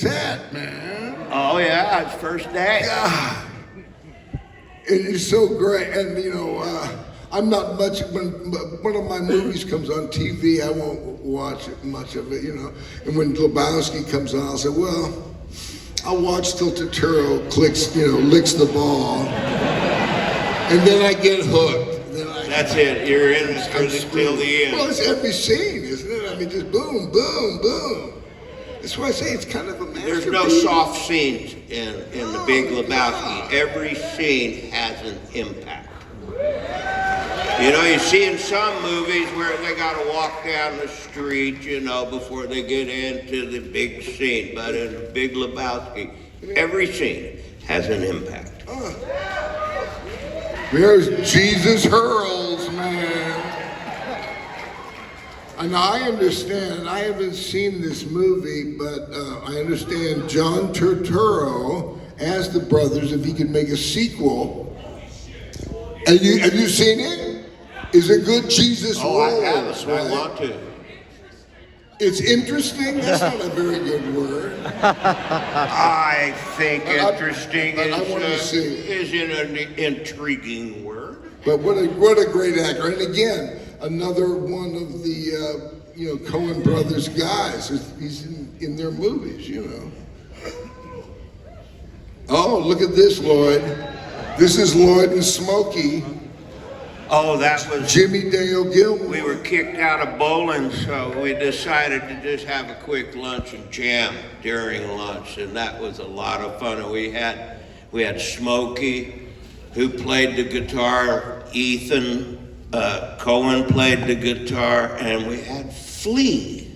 That, man. Oh yeah, it's first day. God. It is so great. And I'm not much, when one of my movies comes on TV, I won't watch much of it, And when Lebowski comes on, I'll say, well, I'll watch till Turturro licks the ball. And then I get hooked. That's it. You're in till the end. Well, it's every scene, isn't it? I mean, just boom, boom, boom. That's why I say it's kind of a masterpiece. There's no soft scenes in The Big Lebowski. Every scene has an impact. You see in some movies where they got to walk down the street, before they get into the big scene. But in The Big Lebowski, every scene has an impact. There's Jesus hurls, man. And I understand, I haven't seen this movie, but I understand John Turturro asked the brothers if he could make a sequel. And have you seen it? Is it good? Jesus hurls? I haven't. Right? I want to. It's interesting? That's not a very good word. I think interesting is an intriguing word. But what a great actor. And again, another one of the Coen brothers guys. He's in their movies, Oh, look at this, Lloyd. This is Lloyd and Smokey. Oh, that was Jimmy Dale Gilmore. We were kicked out of bowling, so we decided to just have a quick lunch and jam during lunch, and that was a lot of fun. And we had Smokey, who played the guitar. Ethan Coen played the guitar, and we had Flea.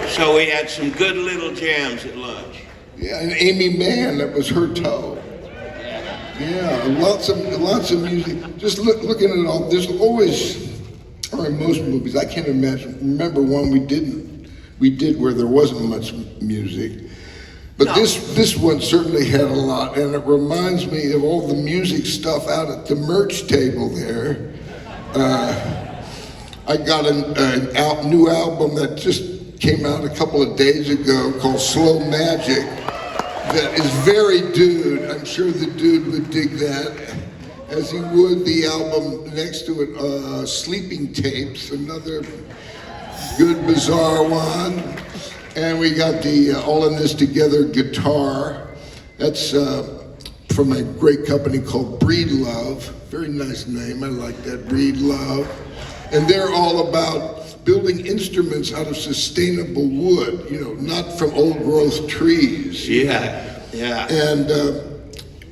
So we had some good little jams at lunch. Yeah, and Amy Mann, that was her toe. Yeah, lots of music. Just looking at it all, there's always, or in most movies, I can't remember one we did where there wasn't much music. But no. This one certainly had a lot, and it reminds me of all the music stuff out at the merch table there. I got a new album that just came out a couple of days ago called Slow Magic. That is very dude. I'm sure the dude would dig that, as he would the album next to it, Sleeping Tapes, another good bizarre one. And we got the All in This Together guitar. That's from a great company called Breed Love. Very nice name, I like that, Breed Love. And they're all about building instruments out of sustainable wood, not from old growth trees. Yeah.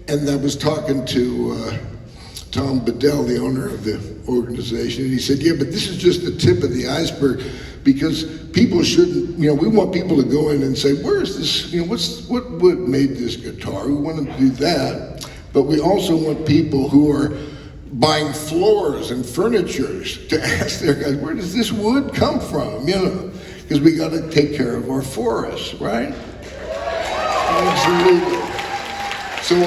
And I was talking to Tom Bedell, the owner of the organization, and he said, yeah, but this is just the tip of the iceberg, because people shouldn't, we want people to go in and say, where is this, what wood made this guitar? We want to do that, but we also want people who are buying floors and furniture to ask their guys, where does this wood come from? Because we got to take care of our forests, right? Absolutely. So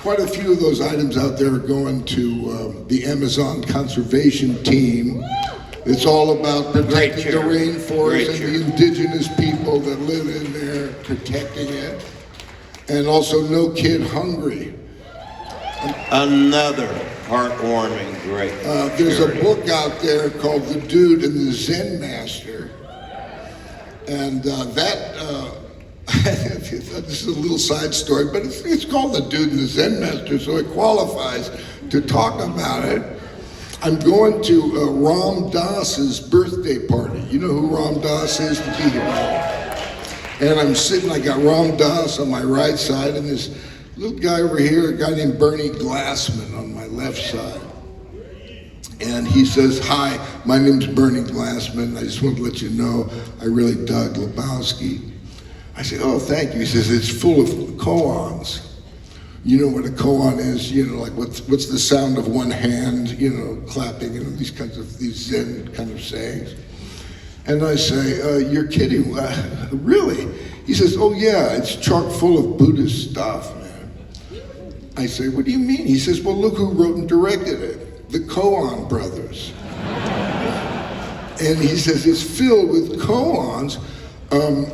quite a few of those items out there are going to the Amazon conservation team. It's all about protecting the rainforest and the indigenous people that live in there, protecting it. And also No Kid Hungry. Another heartwarming, great. There's a book out there called The Dude and the Zen Master. And this is a little side story, but it's called The Dude and the Zen Master, so it qualifies to talk about it. I'm going to Ram Dass's birthday party. You know who Ram Dass is? The teacher. And I'm sitting, I got Ram Dass on my right side, and this little guy over here, a guy named Bernie Glassman on my left side. And he says, hi, my name's Bernie Glassman. I just want to let you know I really dug Lebowski. I say, oh, thank you. He says, it's full of koans. You know what a koan is, like what's the sound of one hand, clapping, these Zen kind of sayings. And I say, you're kidding, really? He says, oh yeah, it's chock full of Buddhist stuff, man. I say, what do you mean? He says, well, look who wrote and directed it. The Coen brothers. And he says, it's filled with koans.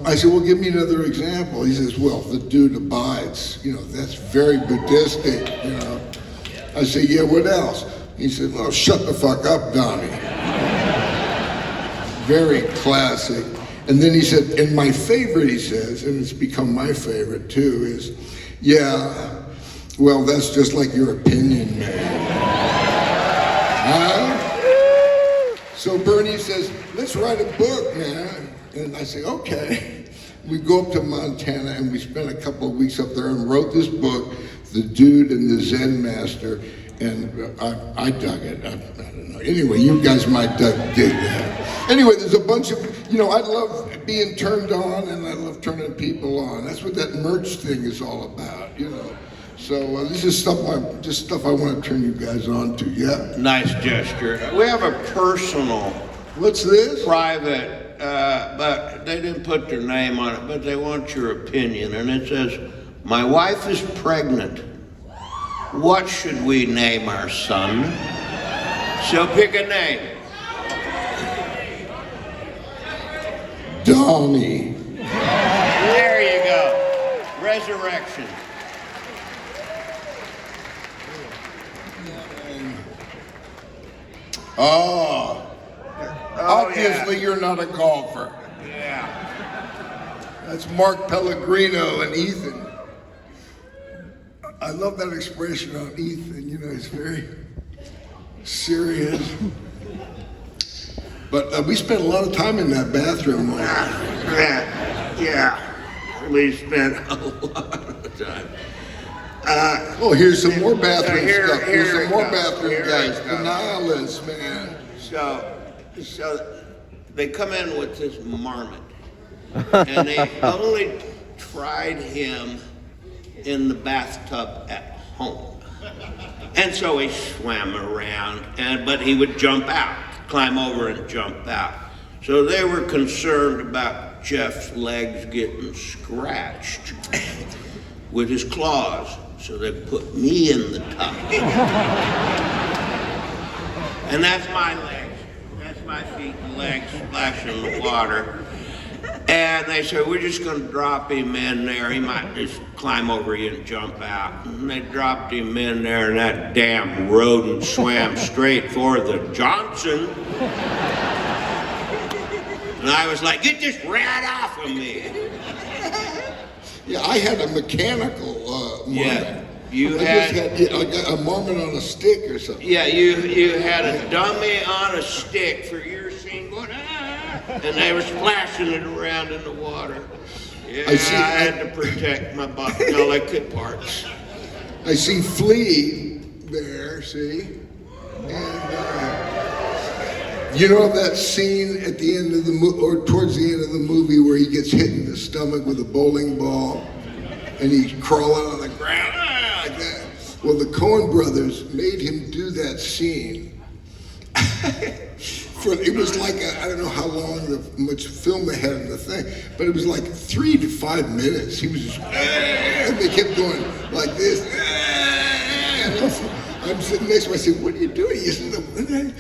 I said, well, give me another example. He says, well, the dude abides. You know, that's very Buddhistic, you know. I said, yeah, what else? He said, well, shut the fuck up, Donnie. Very classic. And then he said, and my favorite, he says, and it's become my favorite too, is, yeah, well, that's just like your opinion, man. Huh? So Bernie says, let's write a book, man. And I say, okay. We go up to Montana and we spent a couple of weeks up there and wrote this book, The Dude and the Zen Master. And I dug it. I don't know. Anyway, you guys might dig that. Anyway, there's a bunch of, you know, I love being turned on and I love turning people on. That's what that merch thing is all about, you know. So this is stuff I want to turn you guys on to, yeah? Nice gesture. We have a personal, What's this? private, but they didn't put their name on it, but they want your opinion. And it says, my wife is pregnant. What should we name our son? So pick a name. Donnie. There you go. Resurrection. Oh. Obviously yeah. you're not a golfer. Yeah. That's Mark Pellegrino and Ethan. I love that expression on Ethan, you know, he's very serious. But we spent a lot of time in that bathroom. Yeah. We spent a lot of time. Oh, here's some more bathroom stuff. Here's here some more it goes. bathroom Here guys. it goes. The nihilists, man. So they come in with this marmot, and they only tried him in the bathtub at home. And so he swam around, but he would jump out, climb over and jump out. So they were concerned about Jeff's legs getting scratched with his claws. So they put me in the tub. And that's my legs. That's my feet and legs splashing the water. And they said, we're just going to drop him in there. He might just climb over you and jump out. And they dropped him in there, and that damn rodent swam straight for the Johnson. And I was like, get this rat off of me. Yeah, I had a mechanical marmot. Yeah, you I had... just had a marmot on a stick or something. Yeah, you had a dummy on a stick for your scene going, and they were splashing it around in the water. Yeah, I had to protect my delicate parts. I see Flea there, see? And you know that scene at the end of the movie, or towards the end of the movie, where he gets hit in the stomach with a bowling ball and he's crawling on the ground like that? Well, the Coen brothers made him do that scene. It was like, I don't know how much film they had in the thing, but it was like 3 to 5 minutes. He was just, and they kept going like this. And I'm sitting next to him, I said, what are you doing? He said, and then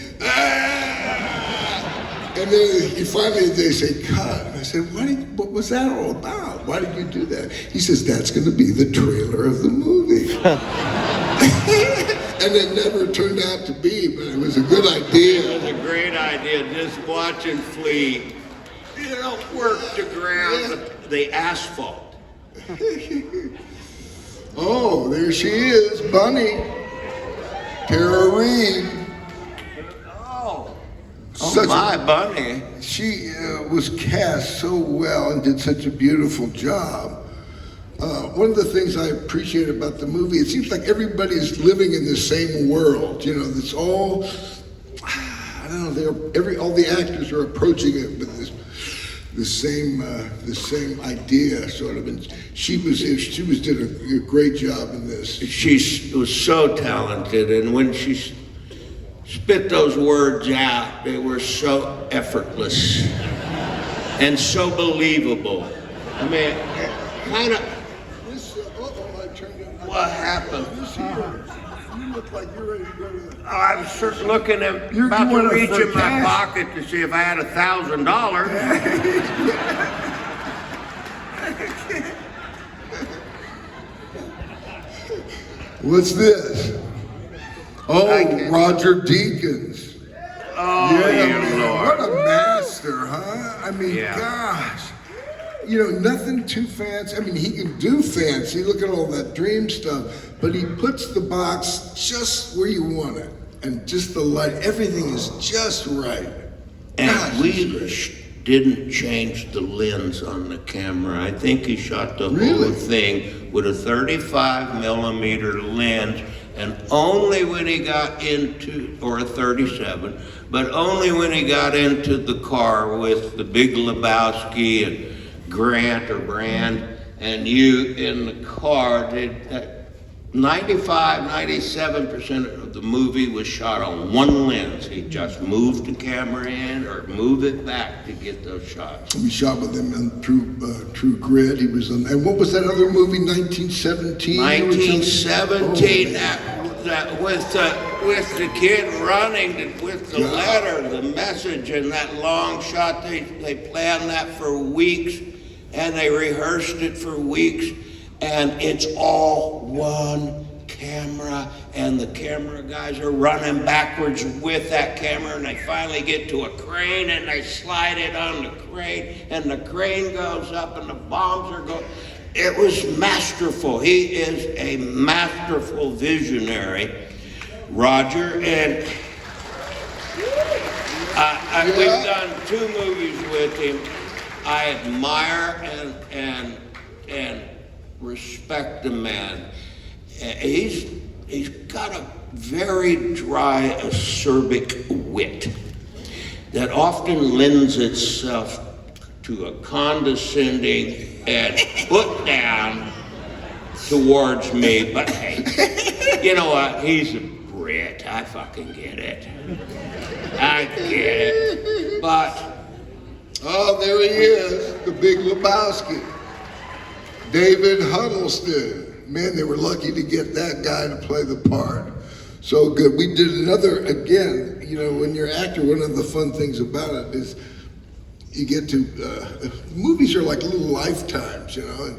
finally they say, cut. And I said, what was that all about? Why did you do that? He says, that's going to be the trailer of the movie. And it never turned out to be, but it was a good idea. It was a great idea, just watching Flea, work the ground, the asphalt. Oh, there she is, Bunny. Tara Reid. Oh Such my Bunny. She was cast so well and did such a beautiful job. One of the things I appreciate about the movie, it seems like everybody's living in the same world. You know, it's all, I don't know, all the actors are approaching it with the same idea, sort of. And she did a great job in this. She was so talented, and when she spit those words out, they were so effortless and so believable. I mean, kind of. What happened? look like you're ready to go to the... I was looking at, You about to went up reach for in my cash? pocket to see if I had $1,000. What's this? Oh, Roger Deakins. Oh, Yeah, you man, Lord. what a master, huh? I mean, Yeah. gosh. You know, nothing too fancy. I mean, he can do fancy. Look at all that dream stuff. But he puts the box just where you want it. And just the light. Everything is just right. And Gosh, we it's great. didn't change the lens on the camera. I think he shot the Really? whole thing with a 35 millimeter lens, and only when he got into, or a 37, but only when he got into the car with the Big Lebowski and Grant or Brand and you in the car, did 97% of the movie was shot on one lens. He just moved the camera in or move it back to get those shots. We shot with him in True Grit. He was in, and what was that other movie, 1917? 1917, Oh, that with the kid running with the Yeah. letter, the message, and that long shot. They planned that for weeks, and they rehearsed it for weeks, and it's all one camera, and the camera guys are running backwards with that camera, and they finally get to a crane, and they slide it on the crane, and the crane goes up, and the bombs are going. It was masterful. He is a masterful visionary, Roger, and we've done 2 movies with him. I admire and respect the man. He's got a very dry, acerbic wit that often lends itself to a condescending and put down towards me. But hey, you know what? He's a Brit. I fucking get it. I get it. But oh, there he is, the Big Lebowski. David Huddleston. Man, they were lucky to get that guy to play the part. So good. We did another, again, you know, when you're an actor, one of the fun things about it is you get to, movies are like little lifetimes, you know,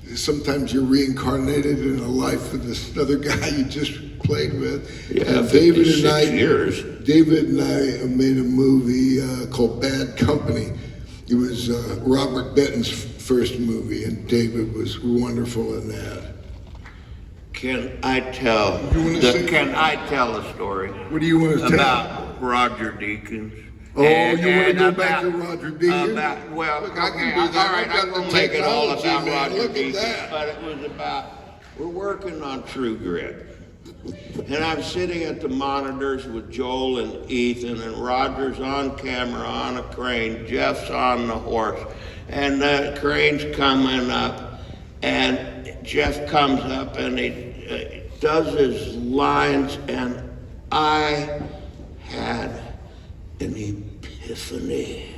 and sometimes you're reincarnated in a life with this other guy you just played with. yeah, And 56 years. David and I made a movie called Bad Company. It was Robert Benton's first movie, and David was wonderful in that. Can I tell a story What do you want to tell? about Roger Deakins? Oh, you want to go back to Roger Deakins? Well, Look, I can okay, do all that. right, I've I'm got gonna the make it all technology, about man. Roger Look at Deakins, that. but it was about, we're working on True Grit. And I'm sitting at the monitors with Joel and Ethan, and Roger's on camera on a crane, Jeff's on the horse, and the crane's coming up, and Jeff comes up and he does his lines, and I had an epiphany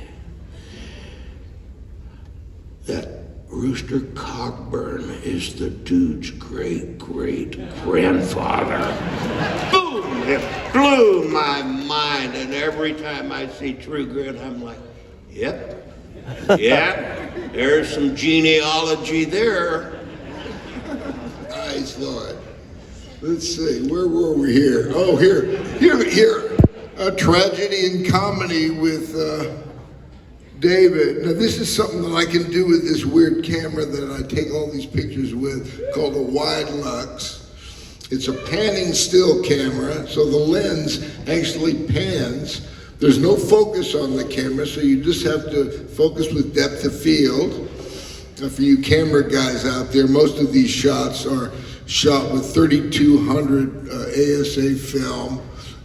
that Rooster Cogburn is the dude's great-great-grandfather. Boom! It blew my mind, and every time I see True Grit, I'm like, yep, yeah, there's some genealogy there. I thought. Let's see, where were we here? Oh, here. A tragedy and comedy with David. Now, this is something that I can do with this weird camera that I take all these pictures with called a wide lux. It's a panning still camera, so the lens actually pans. There's no focus on the camera, so you just have to focus with depth of field. Now, for you camera guys out there, most of these shots are shot with 3200 ASA film.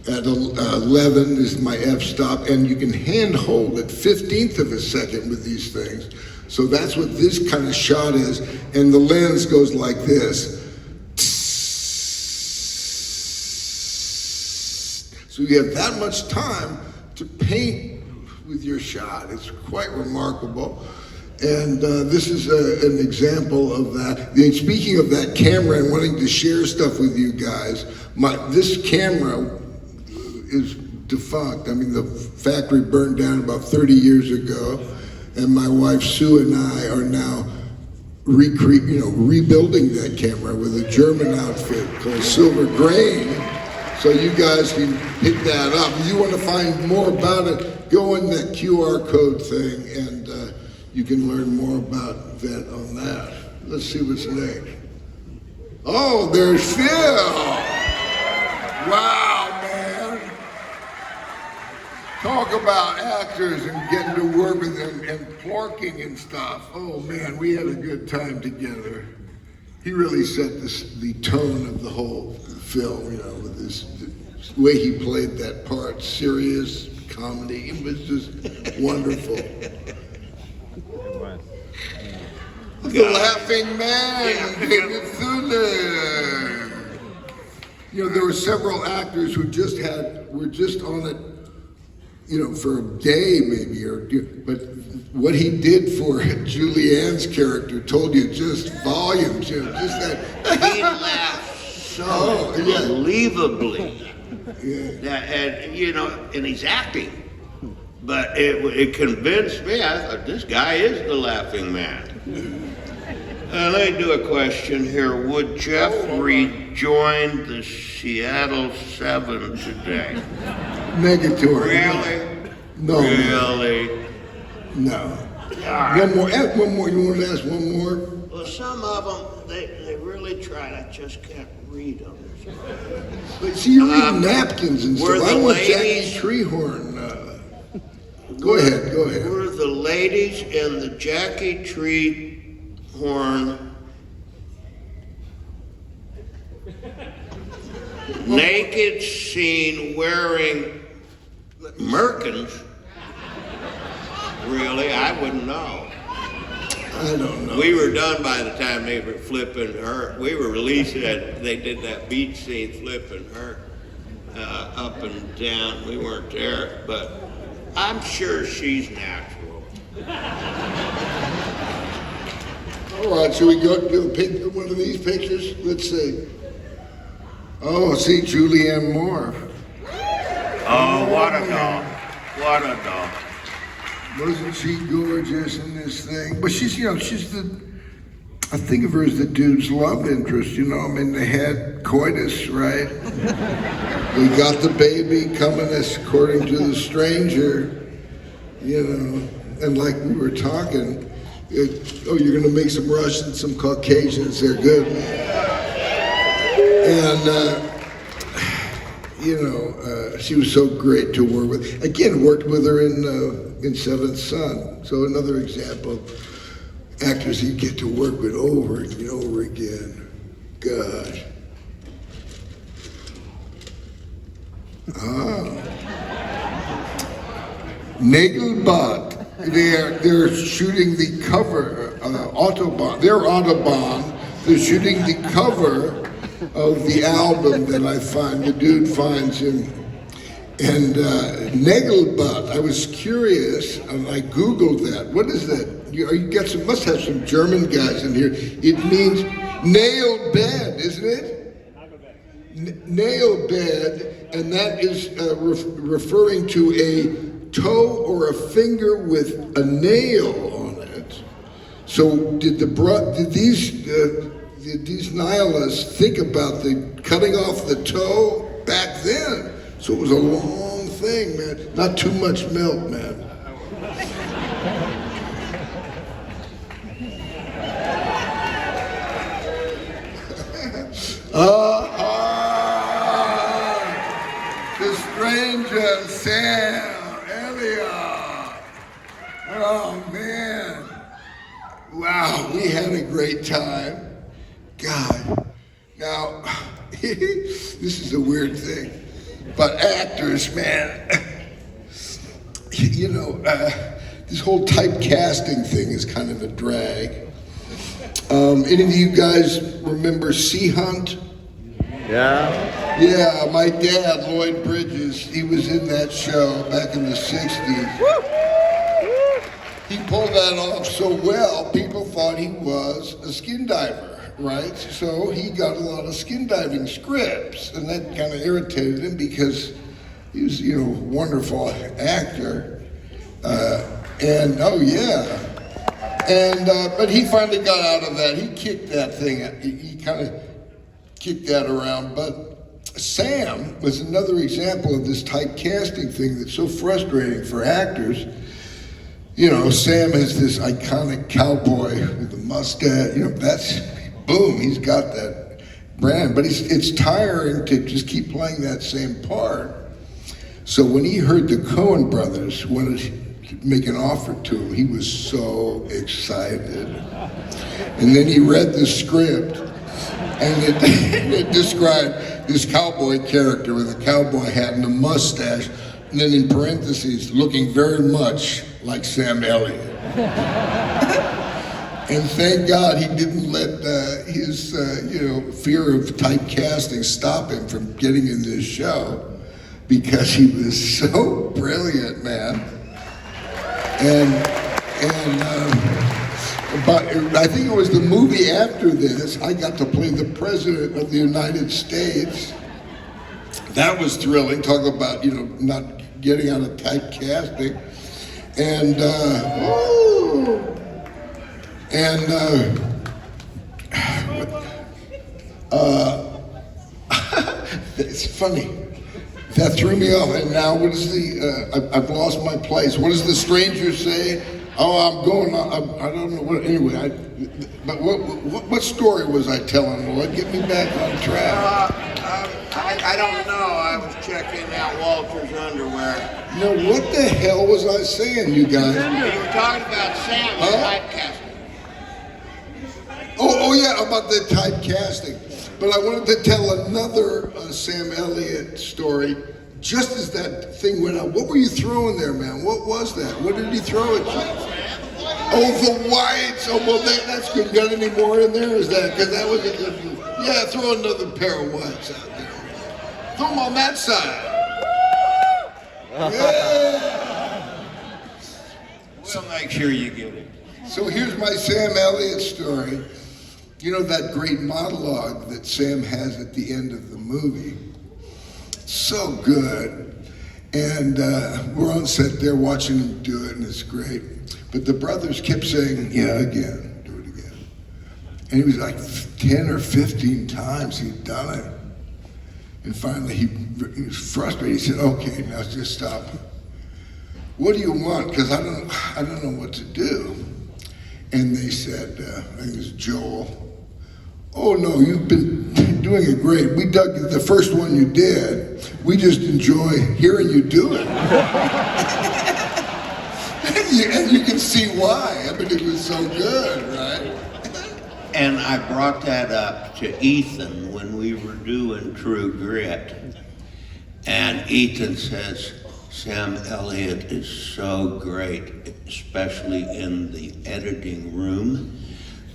At 11 is my f-stop, and you can hand hold at 15th of a second with these things. So that's what this kind of shot is, and the lens goes like this. So you have that much time to paint with your shot. It's quite remarkable. And this is an example of that. And speaking of that camera and wanting to share stuff with you guys, this camera is defunct. I mean, the factory burned down about 30 years ago, and my wife Sue and I are now rebuilding that camera with a German outfit called Silver Grain. So you guys can pick that up. If you want to find more about it, go in that QR code thing, and you can learn more about Vent on that. Let's see what's next. Oh, there's Phil. Wow, man. Talk about actors and getting to work with them and plorking and stuff. Oh man, we had a good time together. He really set the tone of the whole film, with the way he played that part, serious comedy. It was just wonderful. The Laughing Man, David Thunder. There were several actors who were just on it, for a day maybe, but what he did for Julianne's character told you just volumes, just that. He laughed so unbelievably. Yeah. And he's acting. But it convinced me. I thought, this guy is the Laughing Man. Let me do a question here. Would Jeff rejoin the Seattle 7 today? Negatory. Really? No. Really? No. Right. One more. You want to ask one more? Well, some of them, they really tried. I just can't read them. But see, you're reading napkins and were stuff. the I want ladies- Jackie Treehorn. Go ahead. Were the ladies in the Jackie Treehorn naked scene wearing merkins? Really? I wouldn't know. I don't know. We were done by the time they were flipping her. We were releasing it. They did that beach scene flipping her up and down. We weren't there, but I'm sure she's natural. All right, should we go do one of these pictures? Let's see. Oh, see Julianne Moore. Oh, what a doll. What a doll. Wasn't she gorgeous in this thing? But she's I think of her as the dude's love interest, they had coitus, right? We got the baby coming according to the stranger, and like we were talking, you're gonna make some Russians, some Caucasians, they're good. And, she was so great to work with. Again, worked with her in Seventh Son. So another example of actors you get to work with over and over again. Gosh. Nagelbot. They're shooting the cover, Autobahn. They're Autobahn. They're shooting the cover of the album that the dude finds him. And Nagelbot, I was curious, and I Googled that. What is that? You must have some German guys in here. It means nail bed, isn't it? Nail bed, and that is referring to a toe or a finger with a nail on it. So did these nihilists think about the cutting off the toe back then? So it was a long thing, man. Not too much milk, man. The stranger, Sam Elliott. Oh, man. Wow, we had a great time. God. Now, this is a weird thing, but actors, man, this whole typecasting thing is kind of a drag. Any of you guys remember Sea Hunt? Yeah. Yeah, my dad, Lloyd Bridges, he was in that show back in the 60s. He he pulled that off so well, people thought he was a skin diver, right? So he got a lot of skin diving scripts, and that kind of irritated him because he was, a wonderful actor. But he finally got out of that. He kicked that thing. He kind of kicked that around. But Sam was another example of this typecasting thing that's so frustrating for actors. Sam is this iconic cowboy with a mustache. That's boom. He's got that brand. But it's tiring to just keep playing that same part. So when he heard the Coen brothers wanted to make an offer to him, he was so excited. And then he read the script, and it described this cowboy character with a cowboy hat and a mustache, and then in parentheses, looking very much like Sam Elliott. And thank God he didn't let his fear of typecasting stop him from getting in this show, because he was so brilliant, man. But I think it was the movie after this, I got to play the President of the United States. That was thrilling. Talk about, not getting out of typecasting. It's funny. That threw me off. And now, what is I've lost my place. What does the stranger say? Oh, I'm going. I don't know what. Anyway, but what story was I telling, Lloyd? Get me back on track. I don't know. I was checking out Walter's underwear. No, what the hell was I saying, you guys? You were talking about Sam and typecasting. Oh yeah, about the typecasting. But I wanted to tell another Sam Elliott story. Just as that thing went out, what were you throwing there, man? What was that? What did he throw at you? Oh, the whites. Oh, well, that's good. Got any more in there? Is that? Because that was a good one. Yeah, throw another pair of whites out there. Throw them on that side. Yeah. We'll make sure you get it. So here's my Sam Elliott story. That great monologue that Sam has at the end of the movie? So good. And we're on set there watching him do it, and it's great. But the brothers kept saying, yeah, again, do it again. And he was like 10 or 15 times he'd done it. And finally he was frustrated. He said, okay, now just stop. What do you want? Because I don't know what to do. And they said, I think it was Joel, oh no, you've been doing it great. We dug the first one you did. We just enjoy hearing you do it. And you can see why. I mean, it was so good, right? And I brought that up to Ethan when we were doing True Grit. And Ethan says, Sam Elliott is so great, especially in the editing room,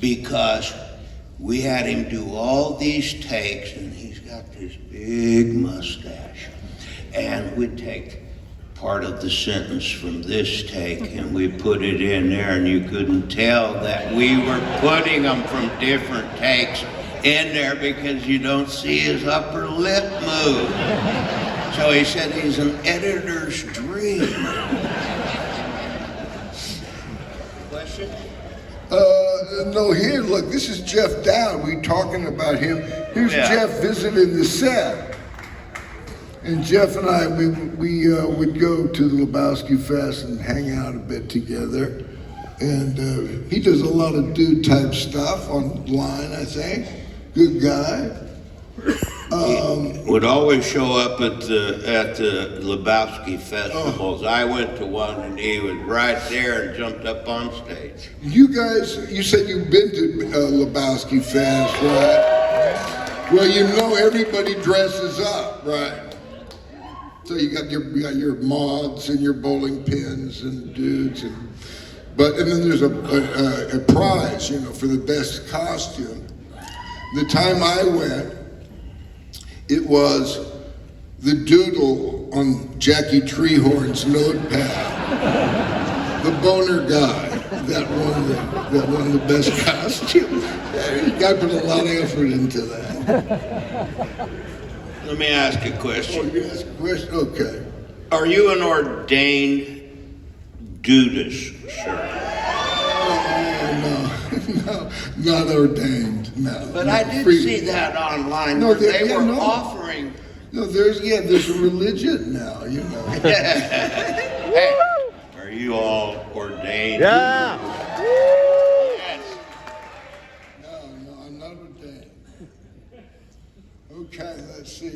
because we had him do all these takes, and he's got this big mustache. And we'd take part of the sentence from this take, and we put it in there, and you couldn't tell that we were putting them from different takes in there because you don't see his upper lip move. So he said he's an editor's dream. Question? No, here, look, this is Jeff Dowd. We're talking about him. Here's Jeff visiting the set. And Jeff and I, we would go to the Lebowski Fest and hang out a bit together. And he does a lot of dude type stuff online, I think. Good guy. Would always show up at the Lebowski festivals. I went to one and he was right there and jumped up on stage. You guys, you said you've been to Lebowski Fest, right? Well, everybody dresses up, right? So you got your mods and your bowling pins and dudes, and then there's a prize, for the best costume. The time I went, it was the doodle on Jackie Treehorn's notepad, the boner guy. that one of the best costumes. You guy put a lot of effort into that. Let me ask a Oh, question. you ask a question? Okay. Are you an ordained Dudas, sir? Oh, no, not ordained, no. But no, I did free. see that online No, where they- they yeah, were no. offering. No, there's a religion now, you know. Hey, are you all ordained? Yeah. Yes. No, I'm not ordained. Okay, let's see.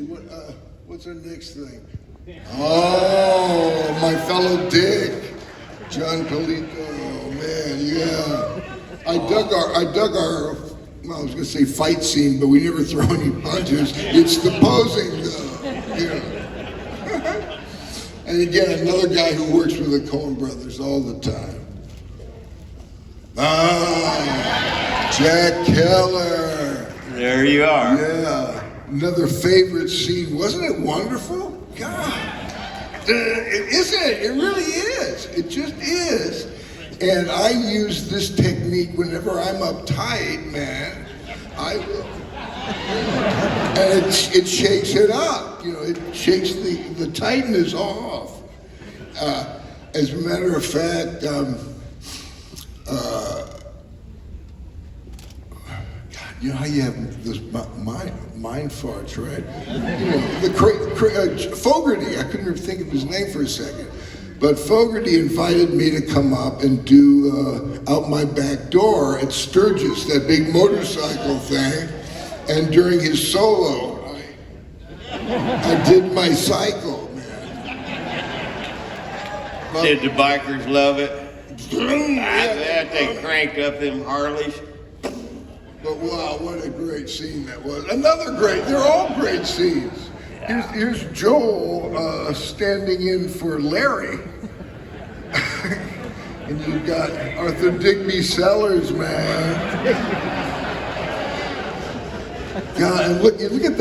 What's our next thing? Oh, my fellow Dick, John Polito. Oh, man, yeah. I dug our. Well, I was going to say fight scene, but we never throw any punches. It's the posing, though. You know. And again, another guy who works with the Coen brothers all the time. Jack Keller. There you are. Yeah, another favorite scene. Wasn't it wonderful? God, isn't it? It really is. It just is. And I use this technique whenever I'm uptight, man. I will. And it shakes it up. You know, it shakes the tightness off. As a matter of fact, you know how you have this mind farts, right? You know, Fogarty, I couldn't even think of his name for a second. But Fogarty invited me to come up and do Out My Back Door at Sturgis, that big motorcycle thing. And during his solo, I did my cycle, man. But, Did the bikers love it? I bet they cranked up them Harleys. But wow, what a great scene that was. They're all great scenes. Here's Joel standing in for Larry. And you've got Arthur Digby Sellers, man. God, and look at that.